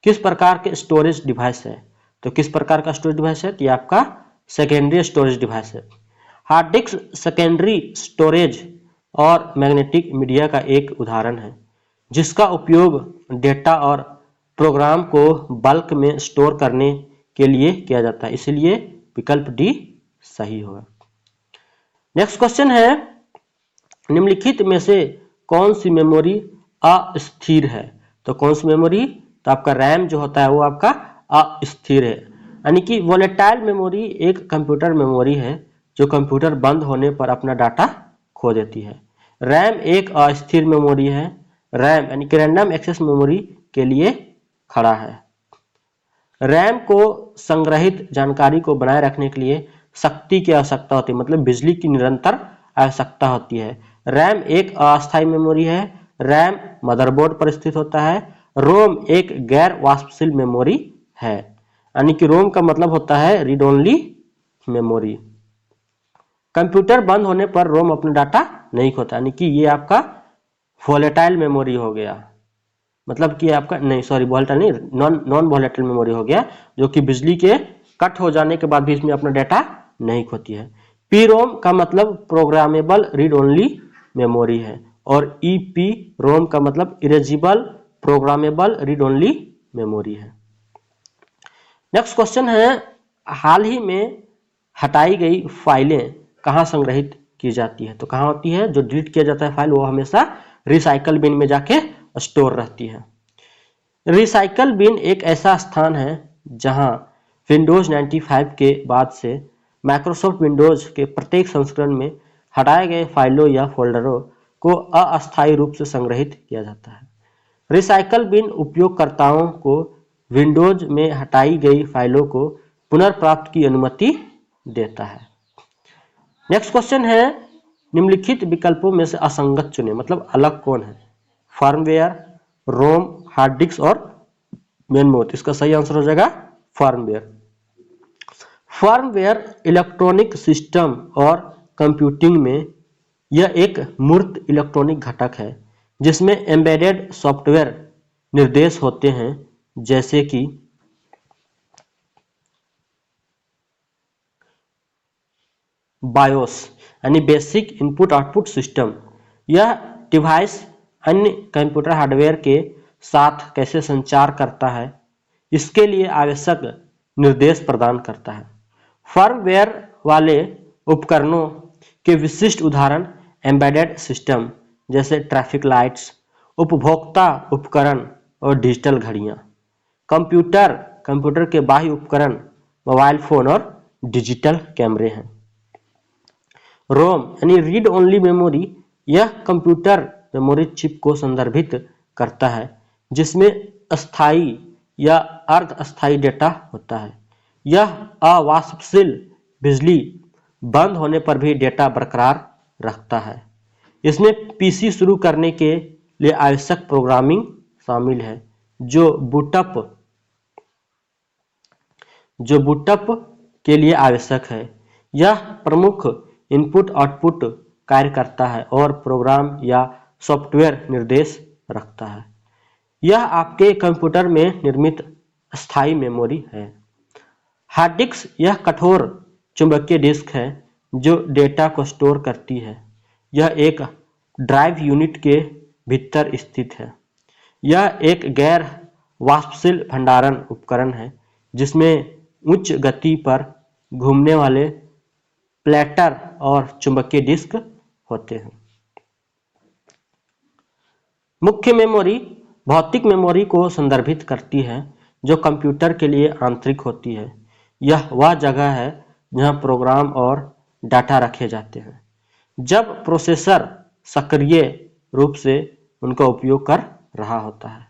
किस प्रकार के स्टोरेज डिवाइस है? तो किस प्रकार का स्टोरेज डिवाइस है? तो ये आपका सेकेंडरी स्टोरेज डिवाइस है। हार्ड डिस्क सेकेंडरी स्टोरेज और मैग्नेटिक मीडिया का एक उदाहरण है जिसका उपयोग डेटा और प्रोग्राम को बल्क में स्टोर करने के लिए किया जाता है, इसलिए विकल्प डी सही होगा। नेक्स्ट क्वेश्चन है, निम्नलिखित में से कौन सी मेमोरी अस्थिर है? तो कौन सी मेमोरी? तो आपका रैम जो होता है वो आपका अस्थिर है। यानी कि वोलेटाइल मेमोरी एक कंप्यूटर मेमोरी है जो कंप्यूटर बंद होने पर अपना डाटा खो देती है। रैम एक अस्थिर मेमोरी है। रैम यानी कि रैंडम एक्सेस मेमोरी के लिए खड़ा है। रैम को संग्रहित जानकारी को बनाए रखने के लिए शक्ति की आवश्यकता होती है, मतलब बिजली की निरंतर आवश्यकता होती है। रैम एक अस्थायी मेमोरी है। रैम मदरबोर्ड पर स्थित होता है। रोम एक गैर वाष्पशील मेमोरी है। यानी कि रोम का मतलब होता है रीड ओनली मेमोरी। कंप्यूटर बंद होने पर रोम अपना डाटा नहीं खोता, यानी कि ये आपका वोलेटाइल मेमोरी हो गया। मतलब कि आपका नहीं, सॉरी, वोलेटाइल नहीं, नॉन वोलेटाइल मेमोरी हो गया, जो कि बिजली के कट हो जाने के बाद भी इसमें अपना डाटा नहीं खोती है। पी रोम का मतलब प्रोग्रामेबल रीड ओनली मेमोरी है और ईपी रोम का मतलब erasable programmable read only memory है। नेक्स्ट क्वेश्चन है, हाल ही में हटाई गई फाइलें कहाँ संग्रहित की जाती है? तो कहाँ होती है? जो डिलीट किया जाता है फाइल वो हमेशा रिसाइकल बिन में जाके स्टोर रहती है। रिसाइकल बिन एक ऐसा स्थान है जहां विंडोज 95 के बाद से माइक्रोसॉफ्ट विंडोज के प्रत्येक संस्करण में हटाए गए फाइलों या फोल्डरों को अस्थायी रूप से संग्रहित किया जाता है। रिसाइकल बिन उपयोगकर्ताओं को विंडोज में हटाई गई फाइलों को पुनर्प्राप्त की अनुमति देता है। नेक्स्ट क्वेश्चन है, निम्नलिखित विकल्पों में से असंगत चुने, मतलब अलग कौन है? फर्मवेयर, रोम, हार्ड डिस्क और मेमोरी। इसका सही आंसर हो जाएगा फर्मवेयर। फर्मवेयर इलेक्ट्रॉनिक सिस्टम और कंप्यूटिंग में यह एक मूर्त इलेक्ट्रॉनिक घटक है जिसमें एम्बेडेड सॉफ्टवेयर निर्देश होते हैं, जैसे कि बायोस यानी बेसिक इनपुट आउटपुट सिस्टम। यह डिवाइस अन्य कंप्यूटर हार्डवेयर के साथ कैसे संचार करता है, इसके लिए आवश्यक निर्देश प्रदान करता है। फर्मवेयर वाले उपकरणों के विशिष्ट उदाहरण एम्बेडेड सिस्टम जैसे ट्रैफिक लाइट्स, उपभोक्ता उपकरण और डिजिटल घड़ियां। कंप्यूटर के बाह्य उपकरण मोबाइल फोन और डिजिटल कैमरे हैं। रोम यानी रीड ओनली मेमोरी, यह कंप्यूटर मेमोरी चिप को संदर्भित करता है जिसमें अस्थायी या अर्ध अस्थायी डेटा होता है। यह अवाष्पशील बिजली बंद होने पर भी डेटा बरकरार रखता है। इसमें पीसी शुरू करने के लिए आवश्यक प्रोग्रामिंग शामिल है जो बूटअप के लिए आवश्यक है। यह प्रमुख इनपुट आउटपुट कार्य करता है और प्रोग्राम या सॉफ्टवेयर निर्देश रखता है। यह आपके कंप्यूटर में निर्मित अस्थायी मेमोरी है। हार्ड डिस्क यह कठोर चुंबकीय डिस्क है जो डेटा को स्टोर करती है। यह एक ड्राइव यूनिट के भीतर स्थित है। यह एक गैर वाष्पशील भंडारण उपकरण है जिसमें उच्च गति पर घूमने वाले प्लैटर और चुंबकीय डिस्क होते हैं। मुख्य मेमोरी भौतिक मेमोरी को संदर्भित करती है जो कंप्यूटर के लिए आंतरिक होती है। यह वह जगह है जहां प्रोग्राम और डाटा रखे जाते हैं जब प्रोसेसर सक्रिय रूप से उनका उपयोग कर रहा होता है।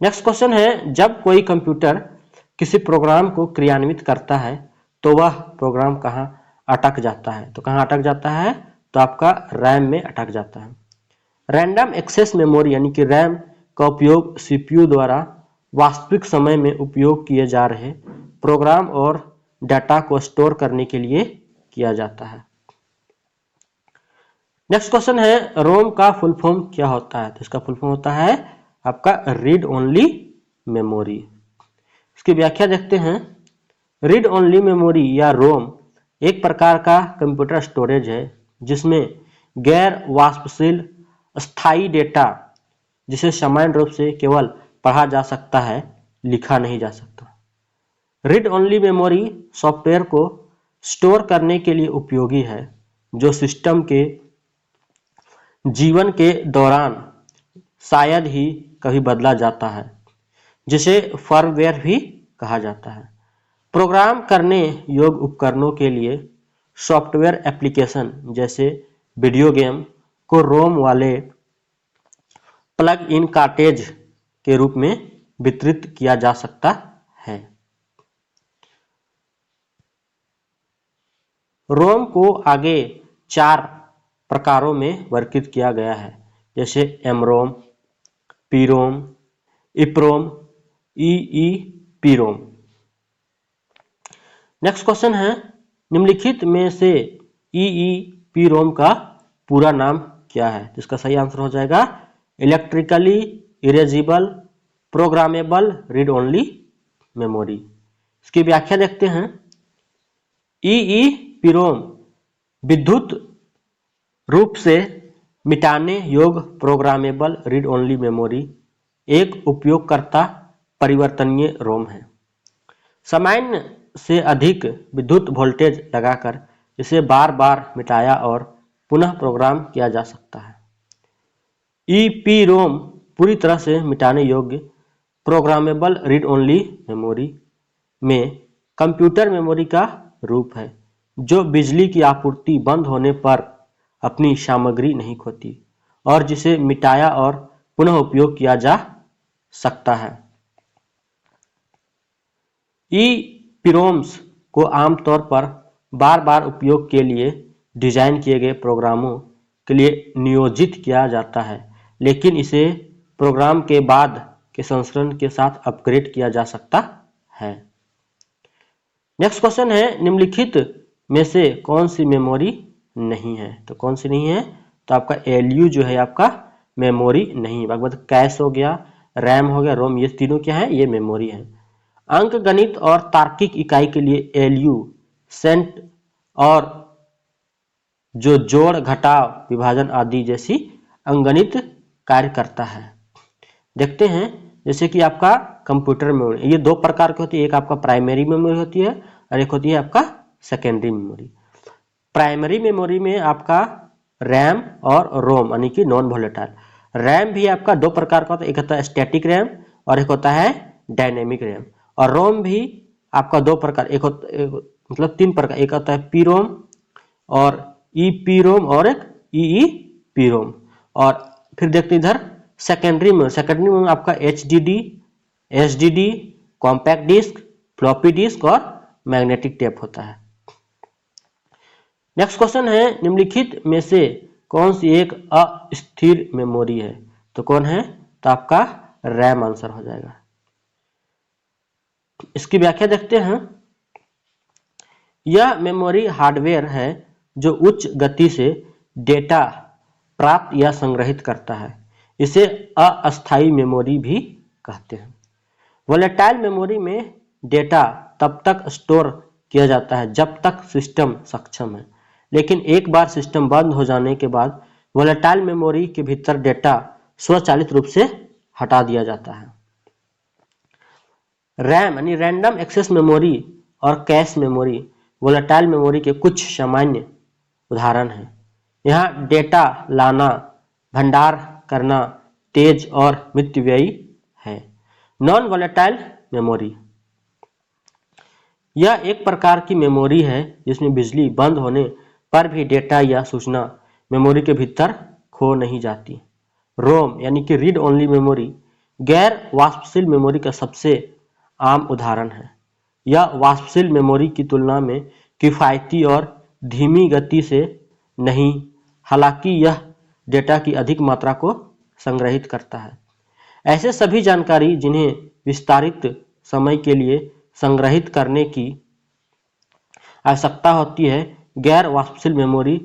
नेक्स्ट क्वेश्चन है, जब कोई कंप्यूटर किसी प्रोग्राम को क्रियान्वित करता है तो वह प्रोग्राम कहाँ अटक जाता है? तो कहाँ अटक जाता है? तो आपका रैम में अटक जाता है। रैंडम एक्सेस मेमोरी यानी कि रैम का उपयोग सीपीयू द्वारा वास्तविक समय में उपयोग किए जा रहे प्रोग्राम और डाटा को स्टोर करने के लिए किया जाता है। नेक्स्ट क्वेश्चन है, रोम का फुल फॉर्म क्या होता है? तो इसका फुल फॉर्म होता है आपका रीड ओनली मेमोरी। इसकी व्याख्या देखते हैं। रीड ओनली मेमोरी या रोम एक प्रकार का कंप्यूटर स्टोरेज है जिसमें गैर वाष्पशील स्थायी डेटा जिसे सामान्य रूप से केवल पढ़ा जा सकता है, लिखा नहीं जा सकता। रीड ओनली मेमोरी सॉफ्टवेयर को स्टोर करने के लिए उपयोगी है जो सिस्टम के जीवन के दौरान शायद ही कभी बदला जाता है, जिसे फर्मवेयर भी कहा जाता है। प्रोग्राम करने योग्य उपकरणों के लिए सॉफ्टवेयर एप्लीकेशन जैसे वीडियो गेम को रोम वाले प्लग इन कार्टेज के रूप में वितरित किया जा सकता है। रोम को आगे 4 प्रकारों में वर्गीकृत किया गया है, जैसे एमरोम, पीरोम, इप्रोम, ईईपीरोम। नेक्स्ट क्वेश्चन है, निम्नलिखित में से ईईपीरोम का पूरा नाम क्या है? इसका सही आंसर हो जाएगा electrically erasable programmable read only memory. इसकी व्याख्या देखते हैं। ईईपीरोम विद्युत रूप से मिटाने योग्य प्रोग्रामेबल रीड ओनली मेमोरी एक उपयोगकर्ता परिवर्तनीय रोम है। सामान्य से अधिक विद्युत वोल्टेज लगाकर इसे बार बार मिटाया और पुनः प्रोग्राम किया जा सकता है। ईपीरोम पूरी तरह से मिटाने योग्य प्रोग्रामेबल रीड ओनली मेमोरी में कंप्यूटर मेमोरी का रूप है जो बिजली की आपूर्ति बंद होने पर अपनी सामग्री नहीं खोती और जिसे मिटाया और पुनः उपयोग किया जा सकता है। ईपीरोम्स को आमतौर पर बार बार उपयोग के लिए डिजाइन किए गए प्रोग्रामों के लिए नियोजित किया जाता है, लेकिन इसे प्रोग्राम के बाद के संस्करण के साथ अपग्रेड किया जा सकता है। नेक्स्ट क्वेश्चन है, निम्नलिखित में से कौन सी मेमोरी नहीं है? तो कौन सी नहीं है? तो आपका एलयू जो है आपका मेमोरी नहीं। कैश हो गया, रैम हो गया, रोम, ये तीनों क्या है? ये मेमोरी है। अंक गणित और तार्किक इकाई के लिए एलयू, सेंट और जो जोड़, घटाव, विभाजन आदि जैसी अंकगणित कार्य करता है। देखते हैं जैसे कि आपका कंप्यूटर मेमोरी, ये दो प्रकार की होती है, एक आपका प्राइमरी मेमोरी होती है और एक होती है आपका सेकेंडरी मेमोरी। प्राइमरी मेमोरी में आपका रैम और रोम यानी कि नॉन वोलेटाइल। रैम भी आपका दो प्रकार का होता है, एक होता है स्टैटिक रैम और एक होता है डायनेमिक रैम। और रोम भी आपका दो प्रकार, मतलब तीन प्रकार, एक होता है पी रोम और ई पी रोम और एक ई पी रोम। और फिर देखते हैं इधर सेकेंडरी में आपका H D D, compact disc, floppy disk और मैग्नेटिक टेप होता है। नेक्स्ट क्वेश्चन है, निम्नलिखित में से कौन सी एक अस्थिर मेमोरी है? तो कौन है? तो आपका रैम आंसर हो जाएगा। इसकी व्याख्या देखते हैं। यह मेमोरी हार्डवेयर है जो उच्च गति से डेटा प्राप्त या संग्रहित करता है। इसे अस्थायी मेमोरी भी कहते हैं। वोलेटाइल मेमोरी में डेटा तब तक स्टोर किया जाता है जब तक सिस्टम सक्षम है, लेकिन एक बार सिस्टम बंद हो जाने के बाद वोलेटाइल मेमोरी के भीतर डेटा स्वचालित रूप से हटा दिया जाता है। रैम यानी रैंडम एक्सेस मेमोरी और कैश मेमोरी वोलेटाइल मेमोरी के कुछ सामान्य उदाहरण हैं। यहाँ डेटा लाना, भंडार करना तेज और मितव्ययी है। नॉन वोलेटाइल मेमोरी, यह एक प्रकार की मेमोरी है जिसमें बिजली बंद होने पर भी डेटा या सूचना मेमोरी के भीतर खो नहीं जाती। रोम यानी कि रीड ओनली मेमोरी गैर वाष्पशील मेमोरी का सबसे आम उदाहरण है। यह वाष्पशील मेमोरी की तुलना में किफायती और धीमी गति से नहीं, हालांकि यह डेटा की अधिक मात्रा को संग्रहित करता है। ऐसे सभी जानकारी जिन्हें विस्तारित समय के लिए संग्रहित करने की आवश्यकता होती है, गैर वाष्पशील मेमोरी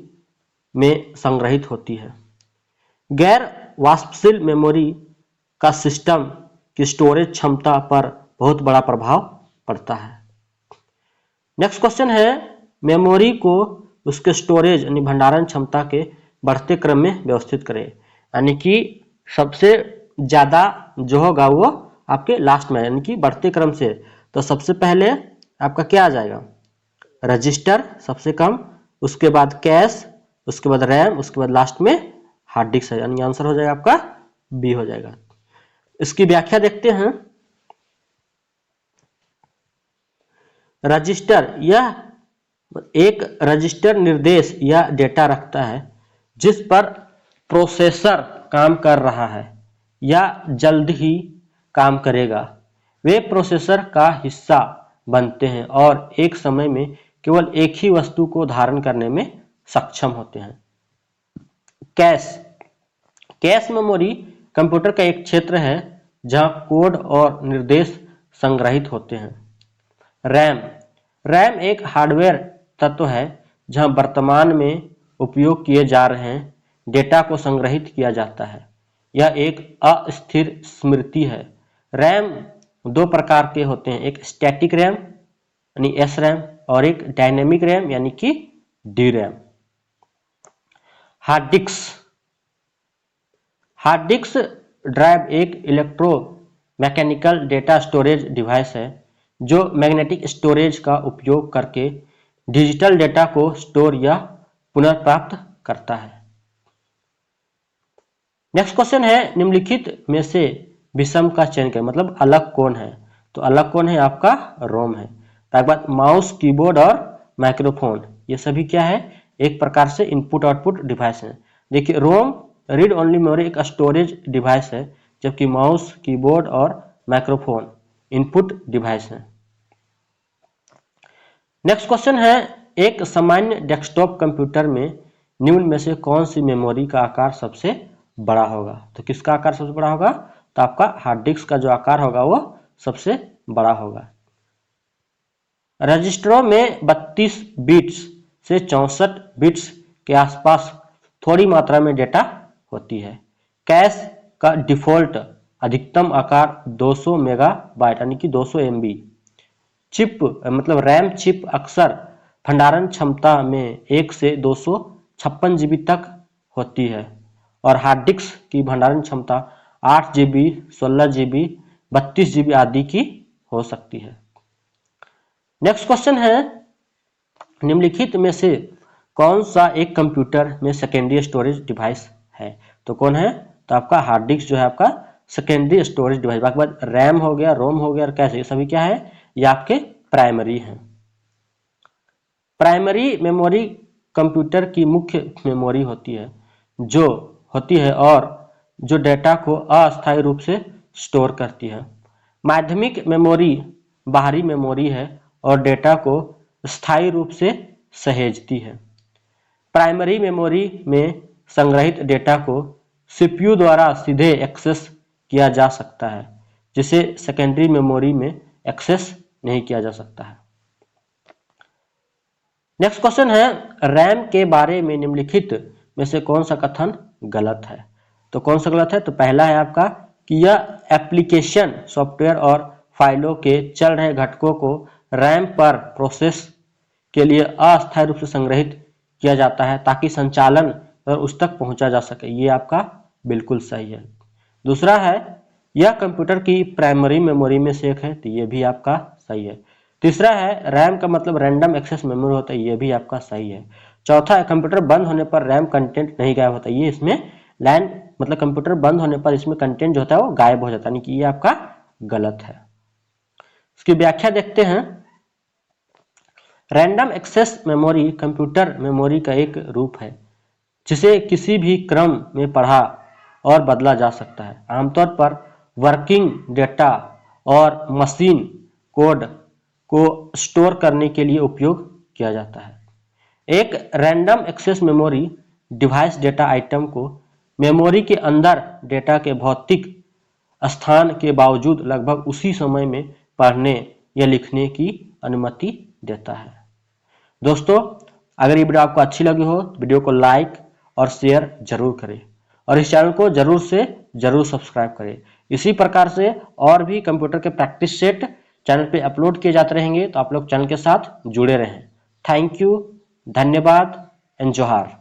में संग्रहित होती है। गैर वाष्पशील मेमोरी का सिस्टम की स्टोरेज क्षमता पर बहुत बड़ा प्रभाव पड़ता है। नेक्स्ट क्वेश्चन है, मेमोरी को उसके स्टोरेज यानी भंडारण क्षमता के बढ़ते क्रम में व्यवस्थित करें। यानी कि सबसे ज़्यादा जो होगा वो आपके लास्ट में, यानी कि बढ़ते क्रम से। तो सबसे पहले आपका क्या आ जाएगा? रजिस्टर सबसे कम, उसके बाद कैश, उसके बाद रैम, उसके बाद लास्ट में हार्ड डिस्क है, यानी आंसर हो जाएगा आपका बी हो जाएगा। इसकी व्याख्या देखते हैं। रजिस्टर, यह एक रजिस्टर निर्देश या डेटा रखता है जिस पर प्रोसेसर काम कर रहा है या जल्द ही काम करेगा। वे प्रोसेसर का हिस्सा बनते हैं और एक समय में केवल एक ही वस्तु को धारण करने में सक्षम होते हैं। कैश, कैश मेमोरी कंप्यूटर का एक क्षेत्र है जहां कोड और निर्देश संग्रहित होते हैं। रैम, रैम एक हार्डवेयर तत्व है जहां वर्तमान में उपयोग किए जा रहे डेटा को संग्रहित किया जाता है। यह एक अस्थिर स्मृति है। रैम दो प्रकार के होते हैं, एक स्टैटिक रैम यानी एस रैम और एक डायनेमिक रैम यानी कि D RAM. Hard disk, hard disk drive एक electromechanical data storage device है जो मैग्नेटिक स्टोरेज का उपयोग करके डिजिटल डेटा को स्टोर या पुनर्प्राप्त करता है। नेक्स्ट क्वेश्चन है, निम्नलिखित में से विषम का चयन करें, मतलब अलग कौन है? तो अलग कौन है? आपका रोम है। उसके बाद माउस, कीबोर्ड और माइक्रोफोन, ये सभी क्या है? एक प्रकार से इनपुट आउटपुट डिवाइस है। देखिए, रोम रीड ओनली मेमोरी एक स्टोरेज डिवाइस है, जबकि माउस, कीबोर्ड और माइक्रोफोन इनपुट डिवाइस है। नेक्स्ट क्वेश्चन है, एक सामान्य डेस्कटॉप कंप्यूटर में निम्न में से कौन सी मेमोरी का आकार सबसे बड़ा होगा? तो किसका आकार सबसे बड़ा होगा? तो आपका हार्ड डिस्क का जो आकार होगा वो सबसे बड़ा होगा। रजिस्टरों में 32 बिट्स से 64 बिट्स के आसपास थोड़ी मात्रा में डेटा होती है। कैश का डिफॉल्ट अधिकतम आकार 200 मेगाबाइट यानी कि 200 MB। चिप मतलब रैम चिप अक्सर भंडारण क्षमता में 1 से 200 56 GB तक होती है और हार्ड डिस्क की भंडारण क्षमता 8 GB, 16 GB, 32 GB आदि की हो सकती है। नेक्स्ट क्वेश्चन है, निम्नलिखित में से कौन सा एक कंप्यूटर में सेकेंडरी स्टोरेज डिवाइस है? तो कौन है? तो आपका हार्ड डिस्क जो है आपका सेकेंडरी स्टोरेज डिवाइस। बाकी बात रैम हो गया, रोम हो गया और कैश, ये सभी क्या है? ये आपके प्राइमरी हैं। प्राइमरी मेमोरी कंप्यूटर की मुख्य मेमोरी होती है और जो डेटा को अस्थायी रूप से स्टोर करती है। माध्यमिक मेमोरी बाहरी मेमोरी है और डेटा को स्थायी रूप से सहेजती है। प्राइमरी मेमोरी में संग्रहित डेटा को सीपीयू द्वारा सीधे एक्सेस किया जा सकता है, जिसे सेकेंडरी मेमोरी में एक्सेस नहीं किया जा सकता है। नेक्स्ट क्वेश्चन है, रैम के बारे में निम्नलिखित में से कौन सा कथन गलत है? तो कौन सा गलत है? तो पहला है आपका कि यह एप्लीकेशन सॉफ्टवेयर और फाइलों के चल रहे घटकों को रैम पर प्रोसेस के लिए अस्थायी रूप से संग्रहित किया जाता है ताकि संचालन और उस तक पहुंचा जा सके। ये आपका बिल्कुल सही है। दूसरा है, यह कंप्यूटर की प्राइमरी मेमोरी में से एक है, तो ये भी आपका सही है। तीसरा है, रैम का मतलब रैंडम एक्सेस मेमोरी होता है, ये भी आपका सही है। चौथा है, कंप्यूटर बंद होने पर रैम कंटेंट नहीं गायब होता, ये इसमें लैन मतलब कंप्यूटर बंद होने पर इसमें कंटेंट जो होता है वो गायब हो जाता है, यानी कि ये आपका गलत है। इसकी व्याख्या देखते हैं। Random access memory computer memory का एक रूप है जिसे किसी भी क्रम में पढ़ा और बदला जा सकता है। आमतौर पर वर्किंग डेटा और मशीन कोड को स्टोर करने के लिए उपयोग किया जाता है। एक random access memory device data item को मेमोरी के अंदर डेटा के भौतिक स्थान के बावजूद लगभग उसी समय में पढ़ने या लिखने की अनुमति देता है। दोस्तों, अगर ये वीडियो आपको अच्छी लगी हो तो वीडियो को लाइक और शेयर जरूर करें और इस चैनल को जरूर से जरूर सब्सक्राइब करें। इसी प्रकार से और भी कंप्यूटर के प्रैक्टिस सेट चैनल पे अपलोड किए जाते रहेंगे, तो आप लोग चैनल के साथ जुड़े रहें। थैंक यू, धन्यवाद एंड जोहार।